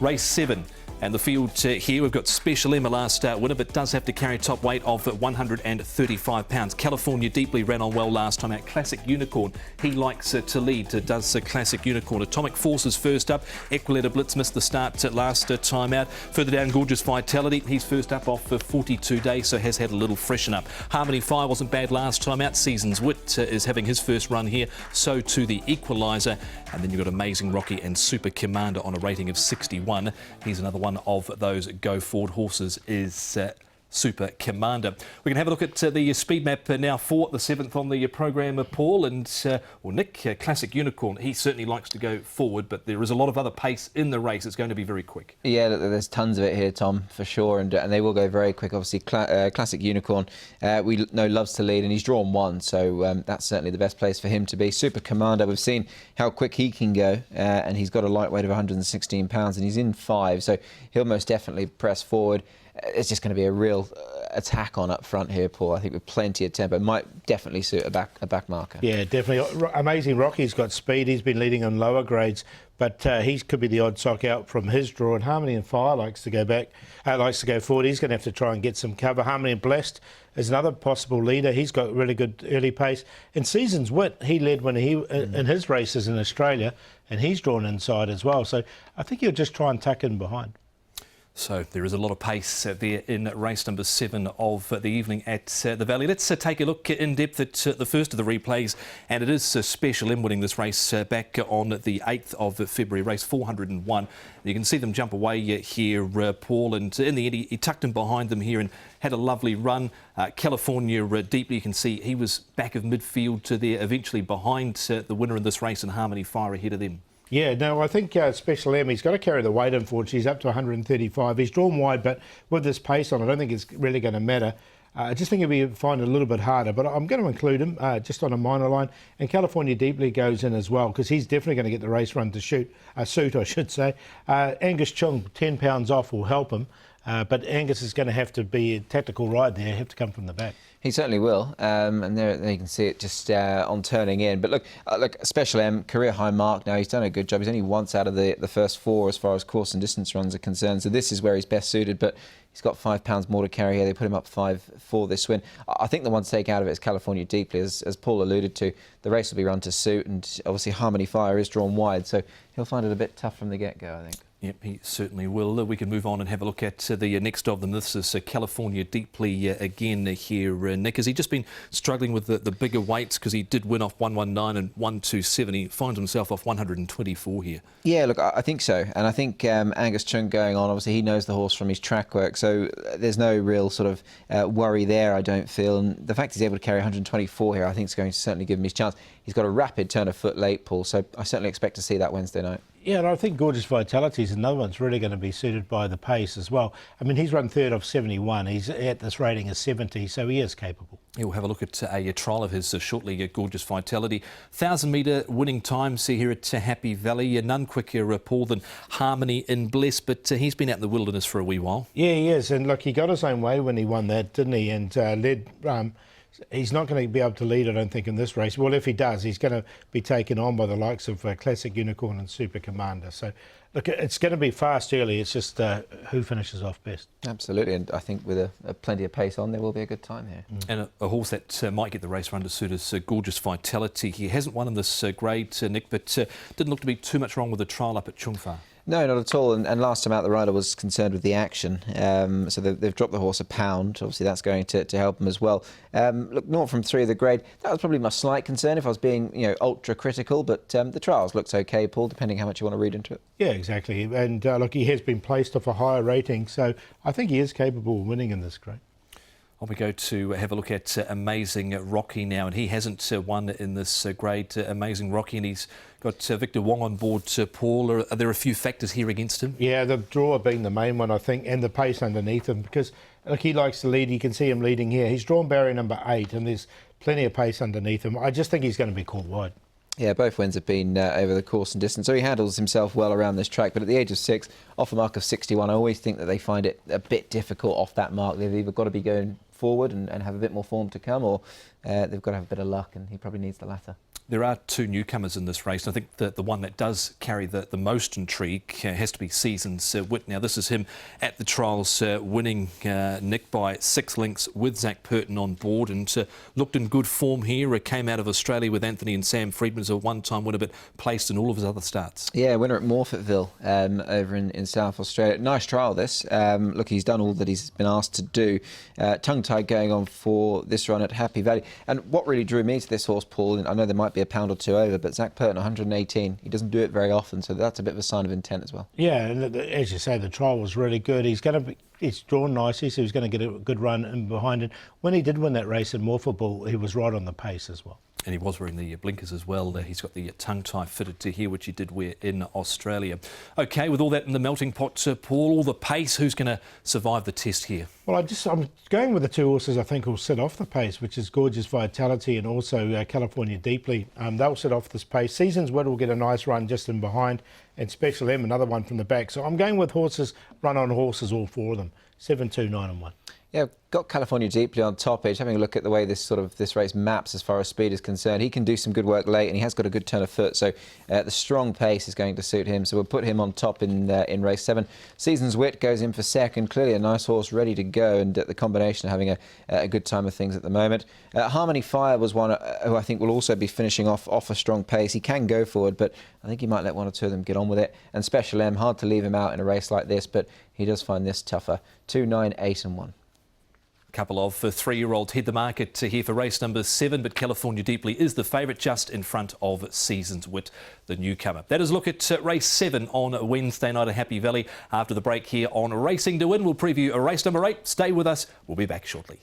Race 7. And the field here, we've got Special M, a last winner, but does have to carry a top weight of 135 pounds. California Deeply ran on well last time out. Classic Unicorn, he likes to lead, does Classic Unicorn. Atomic Forces first up. Equilata Blitz missed the start last time out. Further down, Gorgeous Vitality, he's first up off 42 days, so has had a little freshen up. Harmony Fire wasn't bad last time out. Seasons Wit is having his first run here, so to the Equaliser. And then you've got Amazing Rocky and Super Commander on a rating of 61. He's another one of those go forward horses is Super Commander. We can have a look at the speed map now for the 7th on the programme, Paul. And, well, Nick, Classic Unicorn, he certainly likes to go forward, but there is a lot of other pace in the race. It's going to be very quick. Yeah, there's tons of it here, Tom, for sure, and they will go very quick. Obviously, Classic Unicorn, we know loves to lead, and he's drawn 1, so that's certainly the best place for him to be. Super Commander, we've seen how quick he can go, and he's got a lightweight of 116 pounds, and he's in 5, so he'll most definitely press forward. It's just going to be a real attack on up front here, Paul. I think with plenty of tempo. Might definitely suit a back marker. Yeah, definitely. Amazing Rocky's got speed. He's been leading on lower grades, but he could be the odd sock out from his draw. And Harmony and Fire likes to go back, likes to go forward. He's going to have to try and get some cover. Harmony and Blessed is another possible leader. He's got really good early pace. And Seasons Wit, he led when he in his races in Australia, and he's drawn inside as well. So I think he'll just try and tuck in behind. So there is a lot of pace there in race number 7 of the evening at the Valley. Let's take a look in depth at the first of the replays, and it is Special M winning this race back on the 8th of February, race 401. You can see them jump away here, Paul, and in the end he tucked in behind them here and had a lovely run. California Deeply, you can see he was back of midfield to there, eventually behind the winner in this race, and Harmony Fire ahead of them. Yeah, no, I think Special M, he's got to carry the weight, unfortunately. He's up to 135. He's drawn wide, but with this pace on, I don't think it's really going to matter. I just think he'll be find it a little bit harder, but I'm going to include him just on a minor line. And California Deeply goes in as well, because he's definitely going to get the race run to suit, I should say. Angus Chung, 10 pounds off will help him. But Angus is going to have to be a tactical ride there, have to come from the back. He certainly will, and there you can see it just on turning in. But look, Special M, career high mark now. He's done a good job. He's only once out of the first 4 as far as course and distance runs are concerned. So this is where he's best suited, but he's got 5 pounds more to carry here. They put him up 5 for this win. I think the one to take out of it is California Deeply, as Paul alluded to. The race will be run to suit, and obviously Harmony Fire is drawn wide, so he'll find it a bit tough from the get-go, I think. Yep, he certainly will. We can move on and have a look at the next of them. This is California Deeply again here, Nick. Has he just been struggling with the bigger weights, because he did win off 119 and 127? He finds himself off 124 here. Yeah, look, I think so. And I think Angus Chung going on, obviously he knows the horse from his track work, so there's no real sort of worry there, I don't feel. And the fact he's able to carry 124 here, I think is going to certainly give him his chance. He's got a rapid turn of foot late, Paul, so I certainly expect to see that Wednesday night. Yeah, and I think Gorgeous Vitality is another one that's really going to be suited by the pace as well. I mean, he's run 3rd of 71. He's at this rating of 70, so he is capable. Yeah, we'll have a look at a trial of his shortly, Gorgeous Vitality. 1,000-metre winning times here at Happy Valley. None quicker, Paul, than Harmony in Bless, but he's been out in the wilderness for a wee while. Yeah, he is, and look, he got his own way when he won that, didn't he? And led... he's not going to be able to lead, I don't think, in this race. Well, if he does, he's going to be taken on by the likes of Classic Unicorn and Super Commander. So, look, it's going to be fast early. It's just who finishes off best. Absolutely, and I think with a plenty of pace on, there will be a good time here. And a horse that might get the race run to suit is Gorgeous Vitality. He hasn't won in this grade, Nick, but didn't look to be too much wrong with the trial up at Chung Fa. No, not at all. And last time out, the rider was concerned with the action. So they've dropped the horse a pound. Obviously, that's going to help him as well. Look, 0 from 3 of the grade. That was probably my slight concern if I was being, ultra critical. But the trials looked okay, Paul, depending how much you want to read into it. Yeah, exactly. And look, he has been placed off a higher rating, so I think he is capable of winning in this grade. On we go to have a look at Amazing Rocky now, and he hasn't won in this grade, Amazing Rocky, and he's got Victor Wong on board, Paul. Are there a few factors here against him? Yeah, the draw being the main one, I think, and the pace underneath him, because look, he likes to lead. You can see him leading here. He's drawn barrier number 8, and there's plenty of pace underneath him. I just think he's going to be caught wide. Yeah, both wins have been over the course and distance, so he handles himself well around this track. But at the age of 6, off a mark of 61, I always think that they find it a bit difficult off that mark. They've either got to be going forward and have a bit more form to come, or they've got to have a bit of luck, and he probably needs the latter. There are two newcomers in this race. I think that the one that does carry the most intrigue has to be Seasons Wit. Now, this is him at the trials, winning Nick by 6 lengths with Zach Purton on board, and looked in good form here. Came out of Australia with Anthony and Sam Freedman as a one-time winner, but placed in all of his other starts. Yeah, winner at Morfettville over in South Australia. Nice trial, this. Look, he's done all that he's been asked to do. Tongue-tied going on for this run at Happy Valley. And what really drew me to this horse, Paul, and I know there might be a pound or two over, but Zach Purton, 118. He doesn't do it very often, so that's a bit of a sign of intent as well. Yeah, and as you say, the trial was really good. He's drawn nicely, so he's going to get a good run in behind it. When he did win that race in Morfettville, he was right on the pace as well. And he was wearing the blinkers as well. He's got the tongue tie fitted to here, which he did wear in Australia. OK, with all that in the melting pot, Paul, all the pace, who's going to survive the test here? Well, I'm going with the two horses I think will sit off the pace, which is Gorgeous Vitality and also California Deeply. They'll sit off this pace. Seasons Wit will get a nice run just in behind, and Special M, another one from the back. So I'm going with horses, run on horses, all four of them. 7, 2, 9 and 1. Yeah, got California Deeply on top edge. Having a look at the way this race maps as far as speed is concerned, he can do some good work late, and he has got a good turn of foot. So the strong pace is going to suit him. So we'll put him on top in race 7. Seasons Wit goes in for second. Clearly a nice horse ready to go, and the combination of having a good time of things at the moment. Harmony Fire was one who I think will also be finishing off a strong pace. He can go forward, but I think he might let one or two of them get on with it. And Special M, hard to leave him out in a race like this, but he does find this tougher. 2, 9, 8 and 1. Couple of 3-year-olds head the market here for race number 7, but California Deeply is the favourite, just in front of Seasons Wit, the newcomer. That is a look at race 7 on Wednesday night at Happy Valley. After the break here on Racing to Win, we'll preview race number 8. Stay with us. We'll be back shortly.